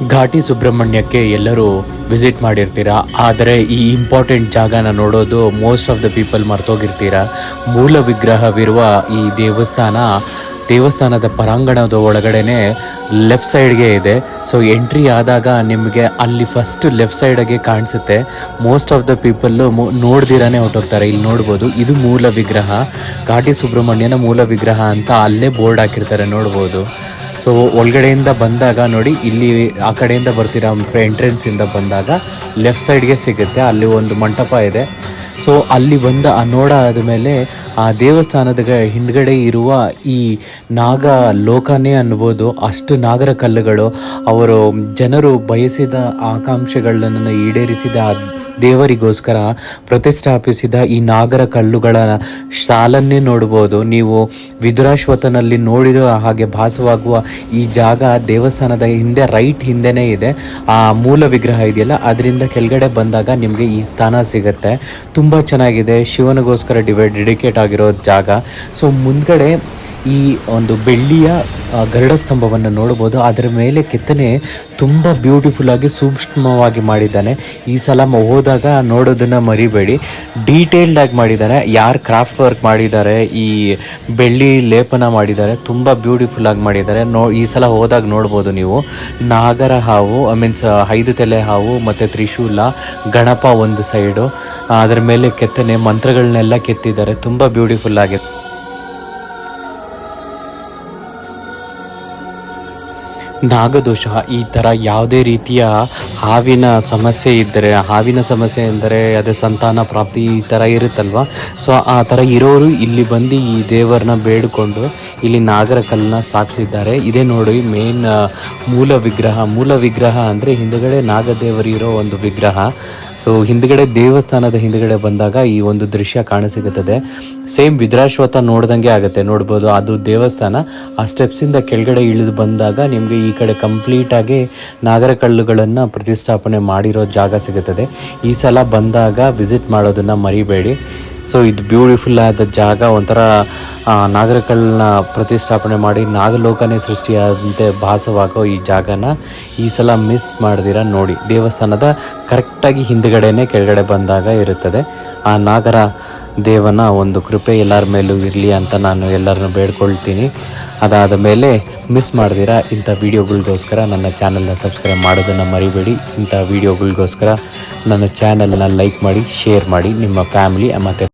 ಘಾಟಿ ಸುಬ್ರಹ್ಮಣ್ಯಕ್ಕೆ ಎಲ್ಲರೂ ವಿಸಿಟ್ ಮಾಡಿರ್ತೀರಾ, ಆದರೆ ಈ ಇಂಪಾರ್ಟೆಂಟ್ ಜಾಗನ ನೋಡೋದು ಮೋಸ್ಟ್ ಆಫ್ ದ ಪೀಪಲ್ ಮರ್ತೋಗಿರ್ತೀರಾ. ಮೂಲ ವಿಗ್ರಹವಿರುವ ಈ ದೇವಸ್ಥಾನದ ಪರಾಂಗಣದ ಒಳಗಡೆನೆ ಲೆಫ್ಟ್ ಸೈಡ್ಗೆ ಇದೆ. ಸೊ ಎಂಟ್ರಿ ಆದಾಗ ನಿಮಗೆ ಅಲ್ಲಿ ಫಸ್ಟ್ ಲೆಫ್ಟ್ ಸೈಡ್ಗೆ ಕಾಣಿಸುತ್ತೆ. ಮೋಸ್ಟ್ ಆಫ್ ದ ಪೀಪಲ್ಲು ನೋಡ್ದಿರಾನೇ ಹೊರಟೋಗ್ತಾರೆ. ಇಲ್ಲಿ ನೋಡ್ಬೋದು, ಇದು ಮೂಲ ವಿಗ್ರಹ, ಘಾಟಿ ಸುಬ್ರಹ್ಮಣ್ಯನ ಮೂಲ ವಿಗ್ರಹ ಅಂತ ಅಲ್ಲೇ ಬೋರ್ಡ್ ಹಾಕಿರ್ತಾರೆ, ನೋಡ್ಬೋದು. ಸೊ ಒಳಗಡೆಯಿಂದ ಬಂದಾಗ ನೋಡಿ, ಇಲ್ಲಿ ಆ ಕಡೆಯಿಂದ ಬರ್ತೀರಾ, ಎಂಟ್ರೆನ್ಸಿಂದ ಬಂದಾಗ ಲೆಫ್ಟ್ ಸೈಡ್ಗೆ ಸಿಗುತ್ತೆ, ಅಲ್ಲಿ ಒಂದು ಮಂಟಪ ಇದೆ. ಸೊ ಅಲ್ಲಿ ನೋಡಾದ ಮೇಲೆ ಆ ದೇವಸ್ಥಾನದ ಹಿಂದ್ಗಡೆ ಇರುವ ಈ ನಾಗ ಲೋಕನೇ ಅನ್ಬೋದು. ಅಷ್ಟು ನಾಗರ ಕಲ್ಲುಗಳು, ಅವರು ಜನರು ಬಯಸಿದ ಆಕಾಂಕ್ಷೆಗಳನ್ನು ಈಡೇರಿಸಿದ ದೇವರಿಗೋಸ್ಕರ ಪ್ರತಿಷ್ಠಾಪಿಸಿದ ಈ ನಾಗರ ಕಲ್ಲುಗಳ ಸಾಲನ್ನೇ ನೋಡ್ಬೋದು ನೀವು. ವಿದುರಾಶ್ವತನಲ್ಲಿ ನೋಡಿರೋ ಹಾಗೆ ಭಾಸವಾಗುವ ಈ ಜಾಗ ದೇವಸ್ಥಾನದ ರೈಟ್ ಹಿಂದೆನೇ ಇದೆ. ಆ ಮೂಲ ವಿಗ್ರಹ ಇದೆಯಲ್ಲ, ಅದರಿಂದ ಕೆಳಗಡೆ ಬಂದಾಗ ನಿಮಗೆ ಈ ಸ್ಥಾನ ಸಿಗುತ್ತೆ. ತುಂಬ ಚೆನ್ನಾಗಿದೆ, ಶಿವನಿಗೋಸ್ಕರ ಡೆಡಿಕೇಟ್ ಆಗಿರೋ ಜಾಗ. ಸೊ ಮುಂದ್ಗಡೆ ಈ ಒಂದು ಬೆಳ್ಳಿಯ ಗರುಡ ಸ್ತಂಭವನ್ನು ನೋಡ್ಬೋದು. ಅದರ ಮೇಲೆ ಕೆತ್ತನೆ ತುಂಬ ಬ್ಯೂಟಿಫುಲ್ಲಾಗಿ ಸೂಕ್ಷ್ಮವಾಗಿ ಮಾಡಿದ್ದಾನೆ. ಈ ಸಲ ಹೋದಾಗ ನೋಡೋದನ್ನು ಮರಿಬೇಡಿ, ಡೀಟೇಲ್ಡಾಗಿ ಮಾಡಿದ್ದಾನೆ. ಯಾರು ಕ್ರಾಫ್ಟ್ ವರ್ಕ್ ಮಾಡಿದ್ದಾರೆ, ಈ ಬೆಳ್ಳಿ ಲೇಪನ ಮಾಡಿದ್ದಾರೆ, ತುಂಬ ಬ್ಯೂಟಿಫುಲ್ಲಾಗಿ ಮಾಡಿದ್ದಾರೆ. ಈ ಸಲ ಹೋದಾಗ ನೋಡ್ಬೋದು ನೀವು. ನಾಗರ ಹಾವು, ಮೀನ್ಸ್ 5 ತಲೆ ಹಾವು ಮತ್ತು ತ್ರಿಶೂಲ, ಗಣಪ ಒಂದು ಸೈಡು, ಅದರ ಮೇಲೆ ಕೆತ್ತನೆ ಮಂತ್ರಗಳನ್ನೆಲ್ಲ ಕೆತ್ತಿದ್ದಾರೆ. ತುಂಬ ಬ್ಯೂಟಿಫುಲ್ ಆಗಿದೆ. ನಾಗದೋಷ, ಈ ಥರ ಯಾವುದೇ ರೀತಿಯ ಹಾವಿನ ಸಮಸ್ಯೆ ಇದ್ದರೆ, ಹಾವಿನ ಸಮಸ್ಯೆ ಎಂದರೆ ಅದೇ ಸಂತಾನ ಪ್ರಾಪ್ತಿ ಈ ಥರ ಇರುತ್ತಲ್ವ. ಸೊ ಆ ಥರ ಇರೋರು ಇಲ್ಲಿ ಬಂದು ಈ ದೇವರನ್ನ ಬೇಡಿಕೊಂಡು ಇಲ್ಲಿ ನಾಗರ ಕಲ್ಲನ್ನ ಸ್ಥಾಪಿಸಿದ್ದಾರೆ. ಇದೇ ನೋಡಿ ಮೇನ್ ಮೂಲ ವಿಗ್ರಹ ಅಂದರೆ ಹಿಂದುಗಡೆ ನಾಗದೇವರು ಇರೋ ಒಂದು ವಿಗ್ರಹ. ಸೊ ಹಿಂದ್ಗಡೆ ದೇವಸ್ಥಾನದ ಹಿಂದ್ಗಡೆ ಬಂದಾಗ ಈ ಒಂದು ದೃಶ್ಯ ಕಾಣಸಿಗುತ್ತದೆ. ಸೇಮ್ ವಿದ್ರಾಶ್ವತ ನೋಡ್ದಂಗೆ ಆಗುತ್ತೆ, ನೋಡ್ಬೋದು. ಅದು ದೇವಸ್ಥಾನ, ಆ ಸ್ಟೆಪ್ಸಿಂದ ಕೆಳಗಡೆ ಇಳಿದು ಬಂದಾಗ ನಿಮಗೆ ಈ ಕಡೆ ಕಂಪ್ಲೀಟಾಗಿ ನಾಗರ ಕಲ್ಲುಗಳನ್ನು ಪ್ರತಿಷ್ಠಾಪನೆ ಮಾಡಿರೋ ಜಾಗ ಸಿಗುತ್ತದೆ. ಈ ಸಲ ಬಂದಾಗ ವಿಸಿಟ್ ಮಾಡೋದನ್ನು ಮರಿಬೇಡಿ. ಸೊ ಇದು ಬ್ಯೂಟಿಫುಲ್ ಆದ ಜಾಗ, ಒಂಥರ ನಾಗರಕಲ್ಲನ್ನ ಪ್ರತಿಷ್ಠಾಪನೆ ಮಾಡಿ ನಾಗಲೋಕನೇ ಸೃಷ್ಟಿಯಾದಂತೆ ಭಾಸವಾಗೋ ಈ ಜಾಗನ ಈ ಸಲ ಮಿಸ್ ಮಾಡ್ದಿರ ನೋಡಿ. ದೇವಸ್ಥಾನದ ಕರೆಕ್ಟಾಗಿ ಹಿಂದ್ಗಡೆನೇ ಕೆಳಗಡೆ ಬಂದಾಗ ಇರುತ್ತದೆ. ಆ ನಾಗರ ದೇವನ ಒಂದು ಕೃಪೆ ಎಲ್ಲರ ಮೇಲೂ ಇರಲಿ ಅಂತ ನಾನು ಎಲ್ಲರನ್ನೂ ಬೇಡ್ಕೊಳ್ತೀನಿ. ಅದಾದ ಮೇಲೆ ಮಿಸ್ ಮಾಡ್ದಿರ ಇಂಥ ವೀಡಿಯೋಗಳಿಗೋಸ್ಕರ ನನ್ನ ಚಾನಲ್ನ ಸಬ್ಸ್ಕ್ರೈಬ್ ಮಾಡೋದನ್ನು ಮರಿಬೇಡಿ. ಇಂಥ ವೀಡಿಯೋಗಳಿಗೋಸ್ಕರ ನನ್ನ ಚಾನಲ್ನ ಲೈಕ್ ಮಾಡಿ, ಶೇರ್ ಮಾಡಿ ನಿಮ್ಮ ಫ್ಯಾಮಿಲಿ ಮತ್ತು